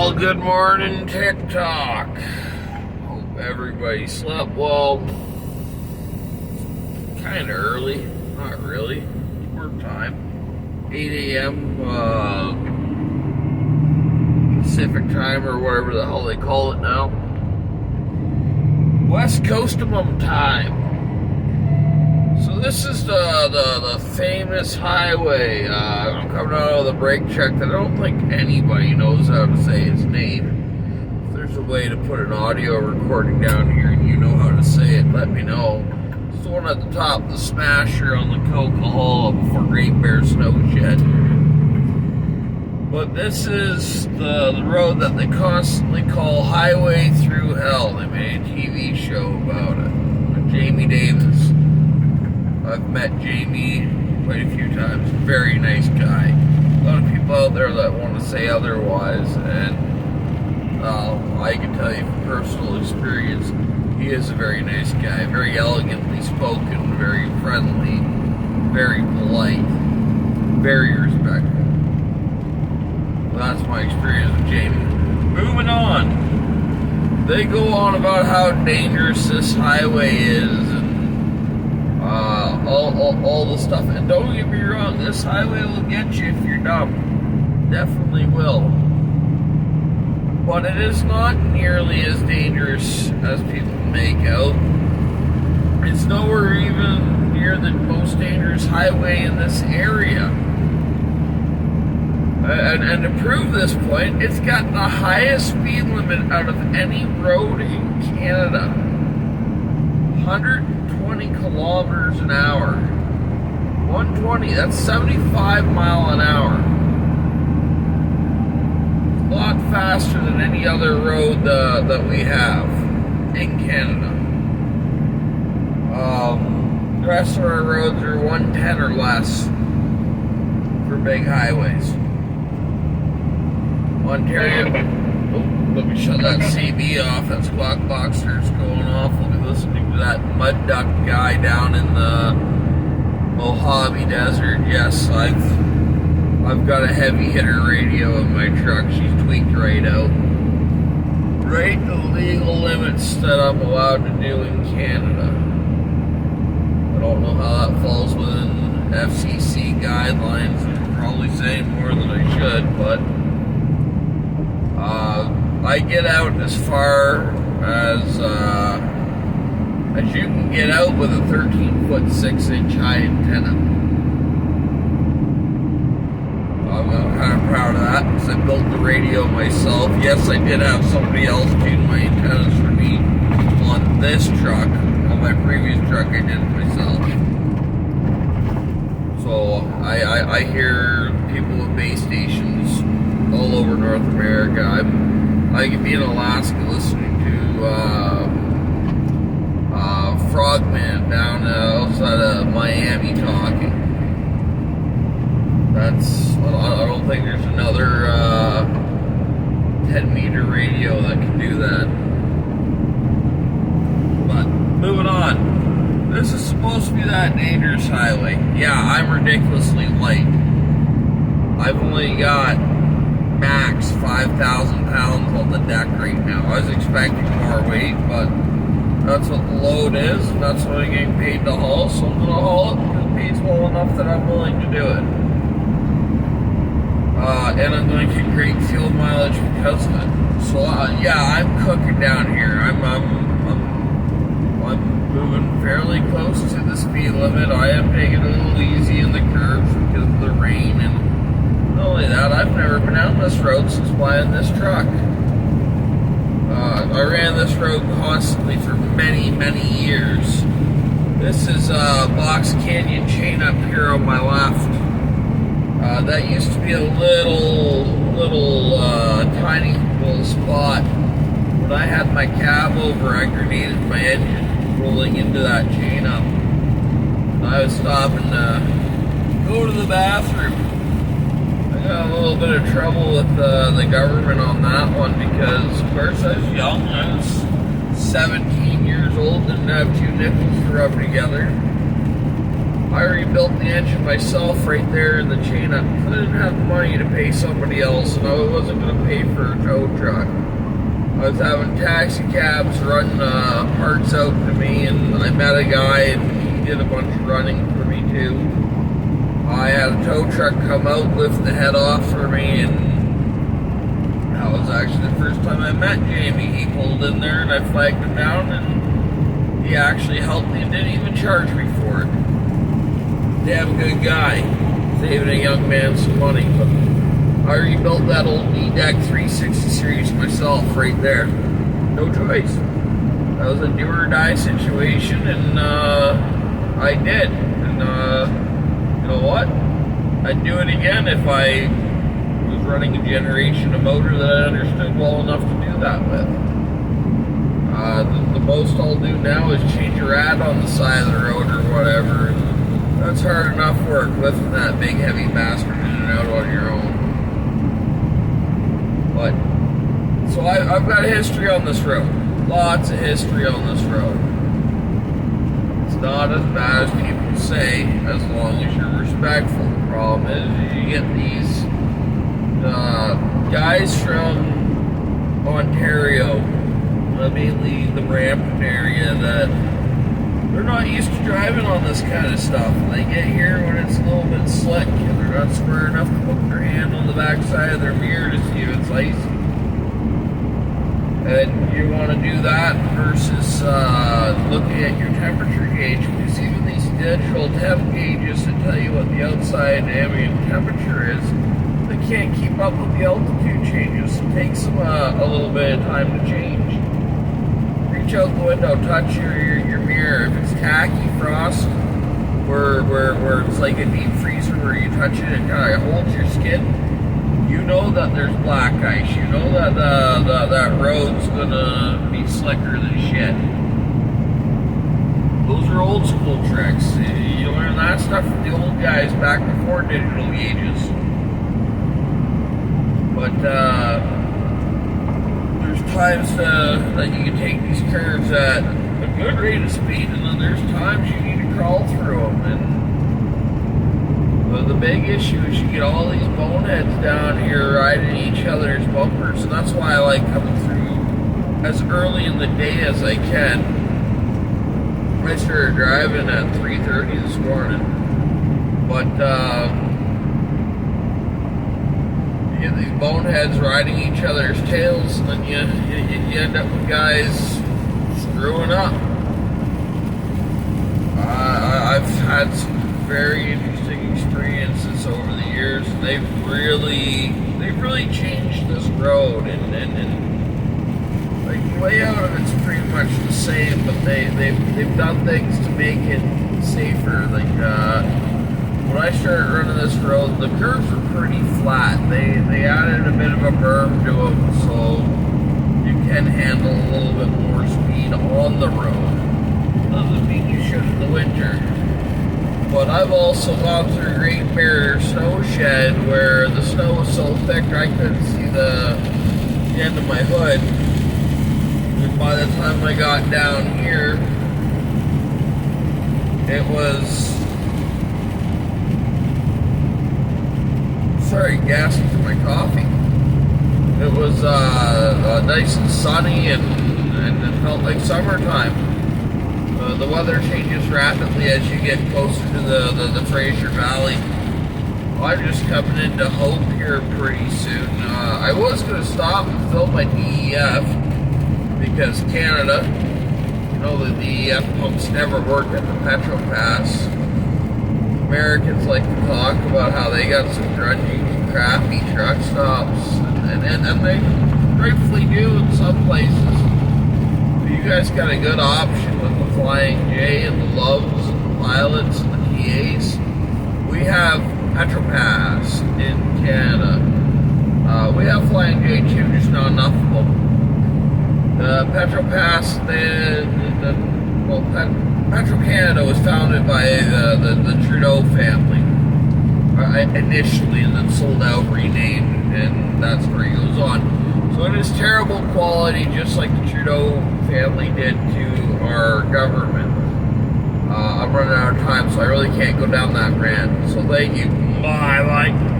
Well, good morning, TikTok. Hope everybody slept well. Kind of early, not really. Work time. 8 a.m. Pacific time, or whatever the hell they call it now. West Coast time. So this is the famous highway. I'm coming out of the brake check that I don't think anybody knows how to say its name. If there's a way to put an audio recording down here and you know how to say it, let me know. It's the one at the top, the Smasher on the Coca-Cola before Great Bear Snow Shed. But this is the road that they constantly call Highway Through Hell. They made a TV show about it with Jamie Davis. I've met Jamie quite a few times. Very nice guy. A lot of people out there that want to say otherwise, and I can tell you from personal experience, he is a very nice guy. Very elegantly spoken, very friendly, very polite, very respectful. Well, that's my experience with Jamie. Moving on. They go on about how dangerous this highway is, all the stuff. And don't get me wrong, this highway will get you if you're dumb. Definitely will. But it is not nearly as dangerous as people make out. It's nowhere even near the most dangerous highway in this area. And to prove this point, it's got the highest speed limit out of any road in Canada. 120 kilometers an hour. 120, that's 75 mile an hour. A lot faster than any other road that we have in Canada. The rest of our roads are 110 or less for big highways. Ontario, let me shut that CB off. That Squawk Boxer's going off. We'll be listening to that Mud Duck guy down in the Mojave Desert. Yes, I've got a heavy hitter radio in my truck. She's tweaked right out. Right the legal limits that I'm allowed to do in Canada. I don't know how that falls within FCC guidelines. I'm probably saying more than I should, but I get out as far as you can get out with a 13-foot 6-inch high antenna. I'm kind of proud of that because I built the radio myself. Yes, I did have somebody else tune my antennas for me on this truck. On my previous truck, I did it myself. So I hear people with base stations all over North America. I could be in Alaska listening to Frogman down outside of Miami talking. I don't think there's another 10-meter radio that can do that. But moving on. This is supposed to be that dangerous highway. Yeah, I'm ridiculously light. I've only got max 5,000 pounds on the deck right now. I was expecting more weight, but that's what the load is, and that's what I'm getting paid to haul, so I'm going to haul it because it pays well enough that I'm willing to do it. And I'm going to get great fuel mileage because of it. So, yeah, I'm cooking down here. I'm moving fairly close to the speed limit. I am taking it a little easy in the curves because of the rain, and not only that, I've never been down this road since buying this truck. I ran this road constantly for many, many years. This is Box Canyon chain up here on my left. That used to be a little tiny little spot. When I had my cab over, I grenaded my engine rolling into that chain up. I was stopping to go to the bathroom. I got a little bit of trouble with the government on that one because, of course, I was young. I was 17 years old, didn't have two nickels to rub together. I rebuilt the engine myself right there in the chain. I didn't have the money to pay somebody else, and I wasn't going to pay for a tow truck. I was having taxi cabs run parts out to me, and I met a guy, and he did a bunch of running for me too. I had a tow truck come out, lift the head off for me, and that was actually the first time I met Jamie. He pulled in there, and I flagged him down, and he actually helped me and didn't even charge me for it. Damn good guy, saving a young man some money. But I rebuilt that old D-Deck 360 series myself right there. No choice. That was a do or die situation, and I did. And you know what? I'd do it again if I was running a generation of motor that I understood well enough to do that with. The most I'll do now is change a rad on the side of the road or whatever. That's hard enough work, lifting that big heavy bastard in and out on your own. But, so I've got history on this road. Lots of history on this road. It's not as bad as people say, as long as you're respectful. The problem is you get these guys from Ontario, mainly the Brampton area, that they're not used to driving on this kind of stuff. They get here when it's a little bit slick, and they're not square enough to put their hand on the back side of their mirror to see if it's icy. And you want to do that versus looking at your temperature gauge, because even these digital temp gauges that tell you what the outside ambient temperature is, they can't keep up with the altitude changes. It takes them a little bit of time to change. Reach out the window, touch your mirror. If it's tacky frost, where it's like a deep freezer where you touch it and kind of holds your skin, you know that there's black ice. You know that that road's gonna be slicker than shit. Those are old school tricks. You learn that stuff from the old guys back before digital gauges. But there's times that you can take these curves at a good rate of speed, and then there's times you need to crawl through them. And the big issue is you get all these boneheads down here riding each other's bumpers, and that's why I like coming through as early in the day as I can. I started driving at 3:30 this morning, but you get these boneheads riding each other's tails, and then you end up with guys screwing up. I've had some very interesting experiences over the years. They've really changed this road, and like the layout of it's pretty much the same, but they've done things to make it safer. Like when I started running this road, the curves were pretty flat. They added a bit of a berm to them, so you can handle a little bit more speed on the road. Doesn't mean you should in the winter. But I've also gone through Great Bear snow shed where the snow was so thick I couldn't see the end of my hood. And by the time I got down here, it was... Sorry, gasping for my coffee. It was nice and sunny and it felt like summertime. The weather changes rapidly as you get closer to the Fraser Valley. I'm just coming into Hope here pretty soon. I was going to stop and fill my DEF because Canada, you know, the DEF pumps never work at the Petro Pass. Americans like to talk about how they got some grungy, crappy truck stops, and they rightfully do in some places. You guys got a good option with the Flying J and the Loves and the Pilots and the TAs. We have Petropass in Canada. We have Flying J too, just not enough of them. The Petropass, Petro-Canada was founded by the Trudeau family initially, and then sold out, renamed, and that's where he goes on. So it is terrible quality, just like the Trudeau family did to our government. I'm running out of time, so I really can't go down that rant. So thank you. Bye. Bye.